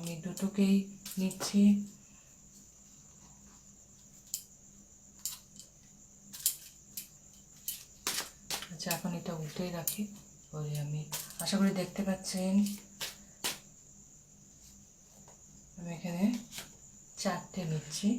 আমি দুটোকেই নিচ্ছি। আচ্ছা, এখন এটা উল্টেই রাখি, পরে আমি আশা করি দেখতে পাচ্ছেন আমি এখানে 4টে নিচ্ছি।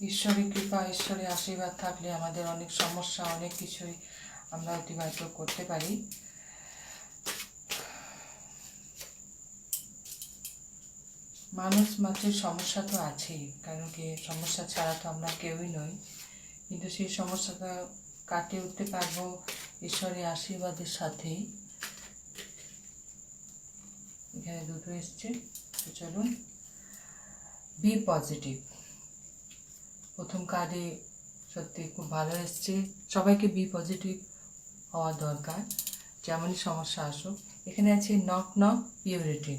ঈশ্বরের কৃপা, ঈশ্বরের আশীর্বাদ থাকলে আমাদের অনেক সমস্যা, অনেক কিছুই আমরা অতিবাহিত করতে পারি। মানুষ মাত্রের সমস্যা তো আছেই, কারণ কি সমস্যা ছাড়া তো আমরা কেউই নই, কিন্তু সেই সমস্যাটা কাটিয়ে উঠতে পারবো ঈশ্বরের আশীর্বাদের সাথেই। এখানে দুটো এসছে, তো চলুন বি পজিটিভ। প্রথম কার্ডে সত্যি খুব ভালো এসছে। সবাইকে বি পজিটিভ হওয়া দরকার, যেমনই সমস্যা আসুক। এখানে আছে knock knock purity.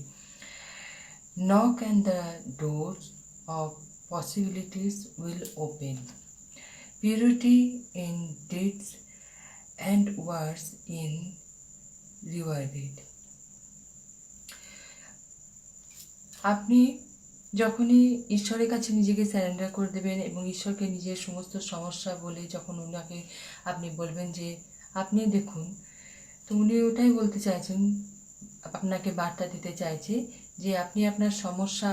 Knock and the doors of possibilities will open. Purity in deeds and words in rewarded. আপনি যখনই ঈশ্বরের কাছে নিজেকে স্যারেন্ডার করে দেবেন এবং ঈশ্বরকে নিজের সমস্ত সমস্যা বলে যখন ওনাকে আপনি বলবেন যে আপনি দেখুন, তো উনি ওটাই বলতে চাইছেন, আপনাকে বার্তা দিতে চাইছে যে আপনি আপনার সমস্যা,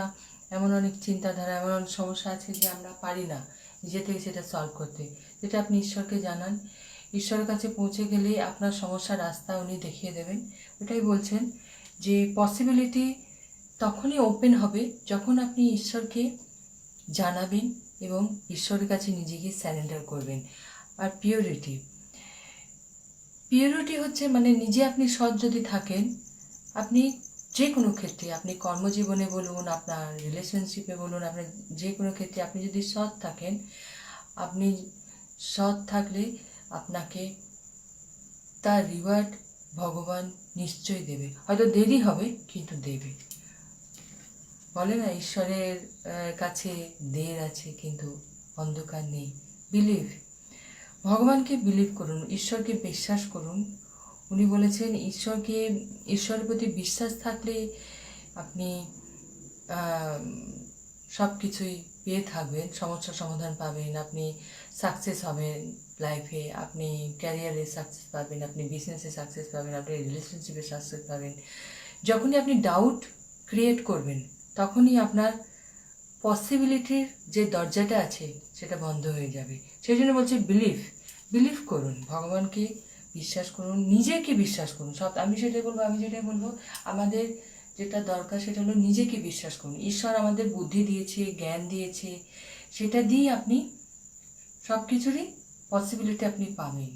এমন অনেক চিন্তাধারা, এমন অনেক সমস্যা আছে যে আমরা পারি না নিজে থেকে সেটা সলভ করতে, যেটা আপনি ঈশ্বরকে জানান। ঈশ্বরের কাছে পৌঁছে গেলেই আপনার সমস্যার রাস্তা উনি দেখিয়ে দেবেন। ওটাই বলছেন যে পসিবিলিটি তখনই ওপেন হবে যখন আপনি ঈশ্বরকে জানাবেন এবং ঈশ্বরের কাছে নিজেকে স্যারেন্ডার করবেন। আর পিউরিটি হচ্ছে মানে নিজে আপনি সৎ যদি থাকেন, আপনি যে কোনো ক্ষেত্রে, আপনি কর্মজীবনে বলুন, আপনার রিলেশনশিপে বলুন, আপনার যে কোনো ক্ষেত্রে আপনি যদি সৎ থাকেন, আপনি সৎ থাকলে আপনাকে তার রিওয়ার্ড ভগবান নিশ্চয়ই দেবে। হয়তো দেরি হবে, কিন্তু দেবে। বলে না, ঈশ্বরের কাছে দের আছে কিন্তু অন্ধকার নেই। বিলিভ, ভগবানকে বিলিভ করুন, ঈশ্বরকে বিশ্বাস করুন। উনি বলেছেন ঈশ্বরের প্রতি বিশ্বাস থাকলে আপনি সব কিছুই পেয়ে থাকবেন, সমস্যার সমাধান পাবেন, আপনি সাকসেস হবেন লাইফে, আপনি ক্যারিয়ারে সাকসেস পাবেন, আপনি বিজনেসে সাকসেস পাবেন, আপনি রিলেশনশিপে সাকসেস পাবেন। যখনই আপনি ডাউট ক্রিয়েট করবেন তখনই আপনার পসিবিলিটির যে দরজাটা আছে সেটা বন্ধ হয়ে যাবে। সেই জন্য বলছি বিলিভ করুন, ভগবানকে বিশ্বাস করুন, নিজেকে বিশ্বাস করুন। আমি যেটাই বলবো আমাদের যেটা দরকার সেটা হলো নিজেকে বিশ্বাস করুন। ঈশ্বর আমাদের বুদ্ধি দিয়েছে, জ্ঞান দিয়েছে, সেটা দিয়ে আপনি সব কিছুরই পসিবিলিটি আপনি পাবেন।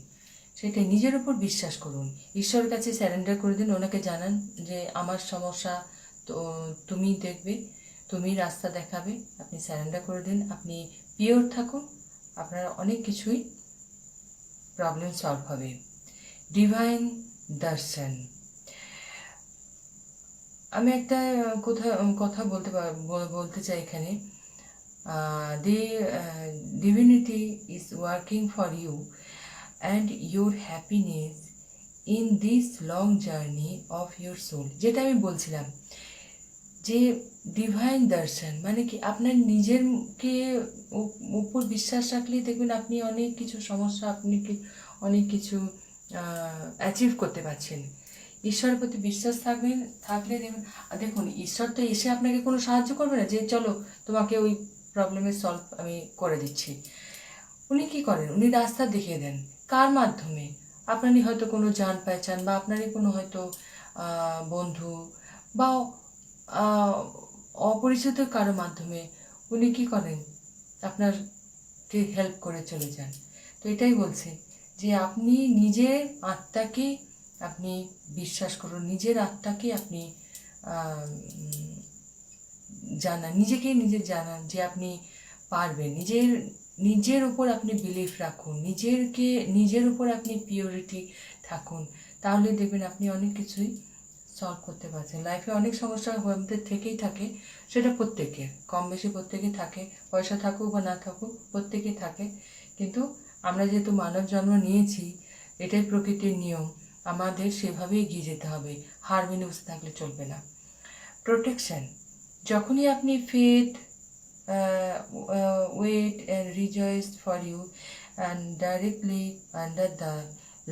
সেটা নিজের উপর বিশ্বাস করুন, ঈশ্বরের কাছে স্যারেন্ডার করে দিন, ওনাকে জানান যে আমার সমস্যা তো তুমি দেখবে, তুমি রাস্তা দেখাবে। আপনি স্যারেন্ডার করে দিন, আপনি পিওর থাকুন, আপনার অনেক কিছুই প্রবলেম সলভ হবে। ডিভাইন দর্শন। আমি একটা কথা বলতে চাই এখানে। The divinity is working for you and your happiness in this long journey of your soul. যেটা আমি বলছিলাম যে ডিভাইন দর্শন মানে কি, আপনার নিজেরকে উপর বিশ্বাস রাখলেই দেখবেন আপনি অনেক কিছু সমস্যা, আপনি অনেক কিছু অ্যাচিভ করতে পারছেন। ঈশ্বরের প্রতি বিশ্বাস থাকলে দেখুন ঈশ্বর তো এসে আপনাকে কোনো সাহায্য করবে না যে চলো তোমাকে ওই প্রবলেমের সলভ আমি করে দিচ্ছি। উনি কি করেন, উনি রাস্তা দেখিয়ে দেন। কার মাধ্যমে? আপনারই হয়তো কোনো জান পেহচান বা আপনারই কোনো হয়তো বন্ধু বা অপরিচিত কারো মাধ্যমে উনি কি করেন, আপনারকে হেল্প করে চলে যান। তো এটাই বলছে যে আপনি নিজের আত্মাকে আপনি বিশ্বাস করুন, নিজের আত্মাকে আপনি জানান, নিজে জানান যে আপনি পারবেন। নিজের উপর আপনি বিলিভ রাখুন, নিজের উপর আপনি পিওরিটি থাকুন, তাহলে দেখবেন আপনি অনেক কিছুই সলভ করতে পারছেন। লাইফে অনেক সমস্যা আমাদের থেকেই থাকে, সেটা প্রত্যেকের কম বেশি প্রত্যেকেই থাকে, পয়সা থাকুক বা না থাকুক প্রত্যেকেই থাকে, কিন্তু আমরা যেহেতু মানব জন্ম নিয়েছি, এটাই প্রকৃতির নিয়ম, আমাদের সেভাবেই এগিয়ে যেতে হবে, হার মেনে বসে থাকলে চলবে না। প্রোটেকশন, যখনই আপনি faith wait and rejoice for you and directly under the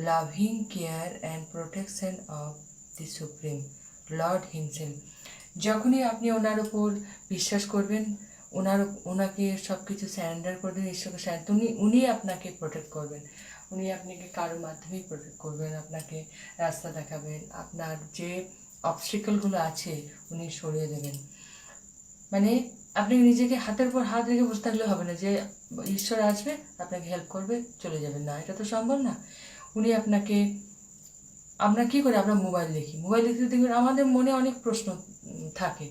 loving care and protection of the Supreme Lord Himself, যখনই আপনি ওনার ওপর বিশ্বাস করবেন, ওনাকে সব কিছু স্যারেন্ডার করবেন, ঈশ্বরকে স্যারেন্ডার, উনি আপনাকে প্রোটেক্ট করবেন, উনি আপনাকে কারোর মাধ্যমেই প্রোটেক্ট করবেন, আপনাকে রাস্তা দেখাবেন, আপনার যে অবস্ট্রিকলগুলো আছে উনি সরিয়ে দেবেন। মানে আপনি নিজেকে হাতের পর হাত রেখে বসে থাকলে হবে না যে ঈশ্বর আসবে আপনাকে হেল্প করবে চলে যাবেন, না, এটা তো সম্ভব না। উনি আপনাকে, আমরা কী করে, আমরা মোবাইল দেখি, মোবাইল দেখতে দেখবেন আমাদের মনে অনেক প্রশ্ন থাকে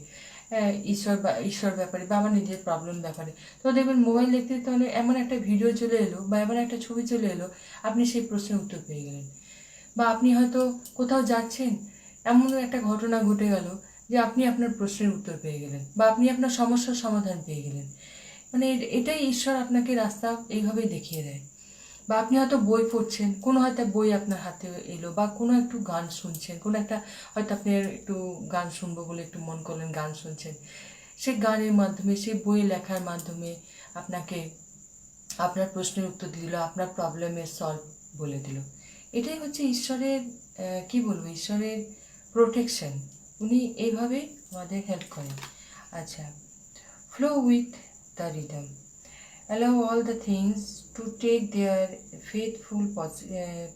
ঈশ্বর ব্যাপারে বা আমার নিজের প্রবলেম ব্যাপারে। তো দেখবেন মোবাইল দেখতে দেখতে অনেক এমন একটা ভিডিও চলে এলো বা এমন একটা ছবি চলে এলো, আপনি সেই প্রশ্নের উত্তর পেয়ে গেলেন। বা আপনি হয়তো কোথাও যাচ্ছেন, এমন একটা ঘটনা ঘটে গেল যে আপনি আপনার প্রশ্নের উত্তর পেয়ে গেলেন বা আপনি আপনার সমস্যার সমাধান পেয়ে গেলেন। মানে এটাই ঈশ্বর আপনাকে রাস্তা এইভাবেই দেখিয়ে দেয়। বা আপনি হয়তো বই পড়ছেন, কোনো হয়তো বই আপনার হাতে এলো বা কোনো একটু গান শুনছেন, কোনো একটা হয়তো আপনি একটু গান শুনবো বলে একটু মন করলেন, গান শুনছেন, সেই গানের মাধ্যমে, সেই বই লেখার মাধ্যমে আপনাকে আপনার প্রশ্নের উত্তর দিল, আপনার প্রবলেমের সলভ বলে দিল। এটাই হচ্ছে ঈশ্বরের কি বলবো, ঈশ্বরের প্রোটেকশন। উনি এইভাবে আমাদের হেল্প করেন। আচ্ছা, flow with the rhythm, allow all the things to take their faithful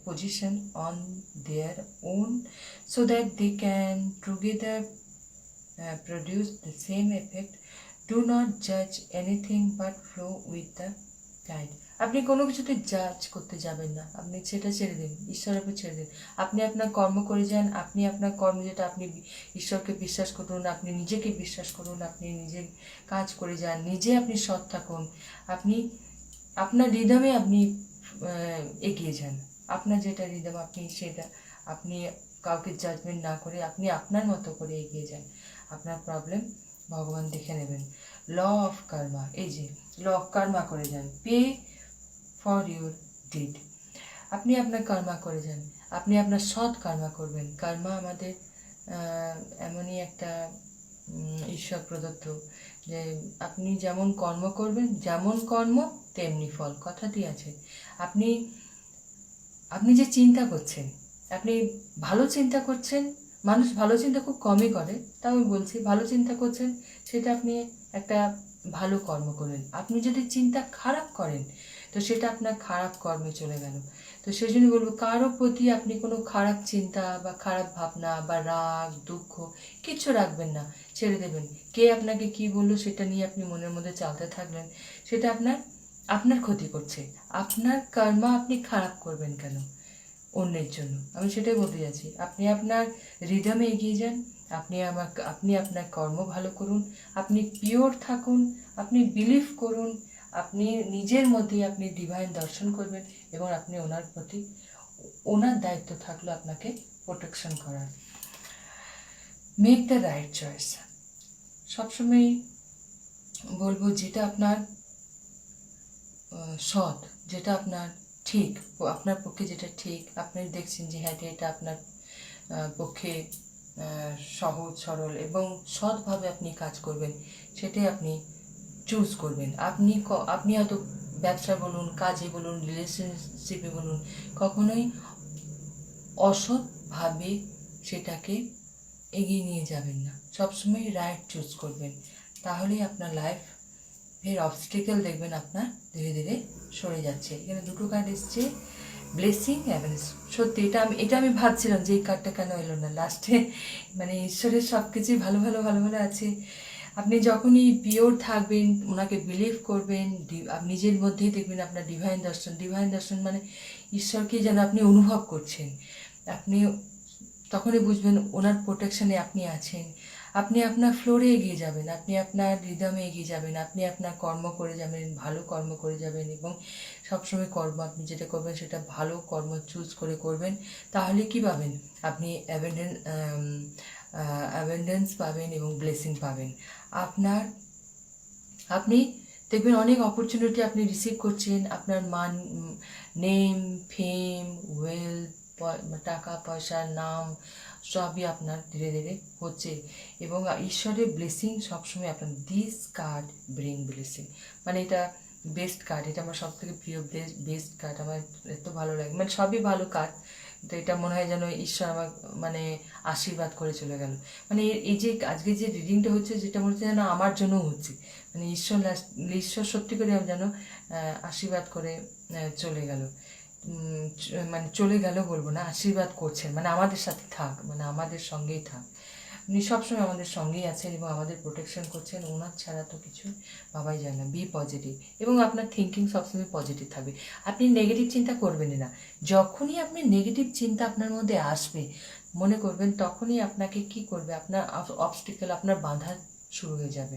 position on their own so that they can together produce the same effect. Do not judge anything but flow with the tide. আপনি কোনো কিছুতে জাজ করতে যাবেন না, আপনি সেটা ছেড়ে দিন, ঈশ্বরের উপর ছেড়ে দিন। আপনি আপনার কর্ম করে যান, আপনি আপনার কর্ম যেটা, আপনি ঈশ্বরকে বিশ্বাস করুন, আপনি নিজেকে বিশ্বাস করুন, আপনি নিজের কাজ করে যান, নিজে আপনি সৎ থাকুন, আপনি আপনার রিদমে আপনি এগিয়ে যান, আপনার যেটা রিদম আপনি সেটা, আপনি কাউকে জাজমেন্ট না করে আপনি আপনার মতো করে এগিয়ে যান, আপনার প্রবলেম ভগবান দেখে নেবেন। ল অফ কার্মা, এই যে ল অফ কার্মা করে যান, পে ফর ইউর ডিড, আপনি আপনার কর্মা করে যান, আপনি আপনার সৎ কর্মা করবেন। কর্মা আমাদের এমনই একটা ঈশ্বর প্রদত্ত যে আপনি যেমন কর্ম করবেন, যেমন কর্ম তেমনি ফল, কথাটি আছে। আপনি আপনি যে চিন্তা করছেন, আপনি ভালো চিন্তা করছেন, মানুষ ভালো চিন্তা খুব কমই করে, তাও আমি বলছি ভালো চিন্তা করছেন, সেটা আপনি একটা ভালো কর্ম করেন। আপনি যদি চিন্তা খারাপ করেন তো সেটা আপনার খারাপ কর্মে চলে গেল। তো সেই জন্য বলবো, কারোর প্রতি আপনি কোনো খারাপ চিন্তা বা খারাপ ভাবনা বা রাগ দুঃখ কিচ্ছু রাখবেন না, ছেড়ে দেবেন। কে আপনাকে কি বললো সেটা নিয়ে আপনি মনের মধ্যে চালতে থাকলেন, সেটা আপনার ক্ষতি করছে। আপনার কর্মা আপনি খারাপ করবেন কেন অন্যের জন্য, আমি সেটাই বলতে যাচ্ছি। আপনি আপনার রিদমে এগিয়ে যান, আপনি আপনার কর্ম ভালো করুন, আপনি পিওর থাকুন, আপনি বিলিভ করুন, আপনি নিজের মধ্যেই আপনি ডিভাইন দর্শন করবেন এবং আপনি ওনার প্রতি, ওনার দায়িত্ব থাকলো আপনাকে প্রোটেকশন করার। মেক দ্য রাইট চয়েস, সবসময় বলবো যেটা আপনার সৎ, যেটা আপনার ঠিক, আপনার পক্ষে যেটা ঠিক, আপনি দেখছেন যে হ্যাঁ এটা আপনার পক্ষে সহজ সরল এবং সৎভাবে আপনি কাজ করবেন, সেটাই আপনি চুজ করবেন। আপনি হয়তো ব্যবসা বলুন, কাজে বলুন, রিলেশনশিপে বলুন, কখনোই অসৎভাবে সেটাকে এগিয়ে নিয়ে যাবেন না, সবসময় রাইট চুজ করবেন, তাহলেই আপনার লাইফের অবস্টিকেল দেখবেন আপনার ধীরে ধীরে সরে যাচ্ছে। এখানে দুটো কার্ড এসছে, ব্লেসিং হ্যাপিনেস। সত্যি এটা আমি ভাবছিলাম যে এই কার্ডটা কেন এলো না লাস্টে, মানে ঈশ্বরের সব কিছুই ভালো ভালো ভালো ভালো আছে। আপনি যখনই পিওর থাকবেন, ওনাকে বিলিভ করবেন, নিজের মধ্যেই দেখবেন আপনার ডিভাইন দর্শন মানে ঈশ্বরকে যেন আপনি অনুভব করছেন, আপনি তখনই বুঝবেন ওনার প্রোটেকশনে আপনি আছেন। আপনি আপনার ফ্লোরে এগিয়ে যাবেন, আপনি আপনার রিদমে এগিয়ে যাবেন, আপনি আপনার কর্ম করে যাবেন, ভালো কর্ম করে যাবেন এবং সবসময় কর্ম আপনি যেটা করবেন সেটা ভালো কর্ম চুজ করে করবেন। তাহলে কি পাবেন, আপনি অ্যাবেন্ডেন্স পাবেন এবং ব্লেসিং পাবেন। আপনি দেখবেন অনেক অপরচুনিটি আপনি রিসিভ করছেন, আপনার মান, নেম, ফেম, ওয়েলথ, টাকা পয়সা, নাম সবই আপনার ধীরে ধীরে হচ্ছে। এবং ঈশ্বরের ব্লেসিং সবসময় আপনার, দিস কার্ড ব্রিং ব্লেসিং, মানে এটা বেস্ট কার্ড, এটা আমার সব থেকে প্রিয় বেস্ট কার্ড, আমার এত ভালো লাগে, মানে সবই ভালো কার্ড, তো এটা মনে হয় যেন ঈশ্বর আমার মানে আশীর্বাদ করে চলে গেল। মানে এই যে আজকে যে রিডিংটা হচ্ছে, যেটা মনে হচ্ছে যেন আমার জন্য হচ্ছে, মানে ঈশ্বর সত্যি করে যেন আশীর্বাদ করে চলে গেল। মানে চলে গেল বলবো না, আশীর্বাদ করছেন, মানে আমাদের সাথে থাক, মানে আমাদের সঙ্গেই থাক, উনি সবসময় আমাদের সঙ্গেই আছেন এবং আমাদের প্রোটেকশন করছেন, ওনার ছাড়া তো কিছু ভাবাই যায় না। বি পজিটিভ, এবং আপনার থিঙ্কিং সবসময় পজিটিভ থাকবে, আপনি নেগেটিভ চিন্তা করবেনই না। যখনই আপনি নেগেটিভ চিন্তা আপনার মধ্যে আসবে, মনে করবেন তখনই আপনাকে কি করবে, আপনার অবস্টিকেল, আপনার বাধা শুরু হয়ে যাবে।